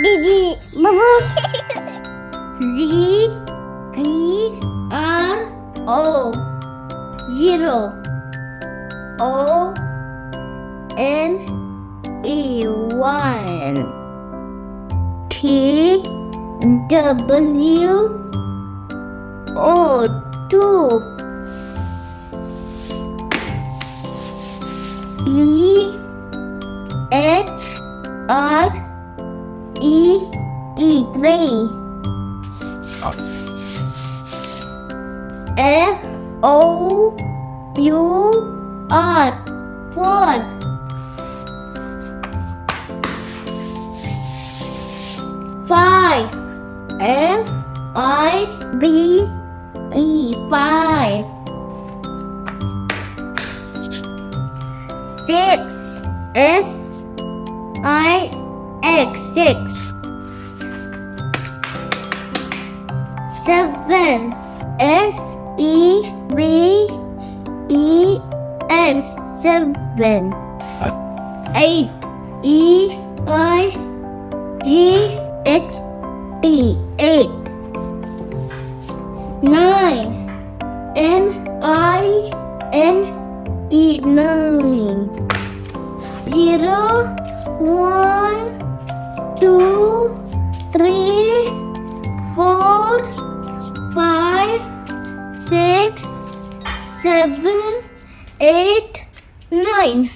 Didi, Z E R O, zero. O N E, one. T W O, two. E H R E, three. F O U R, four. Five. F I V E, five. Six. S I X, six. Seven. S E V E N, seven. Eight. E I G H T, eight. Nine. N I N E, nine. Zero, one, two, three, four, five, six, seven, eight, nine.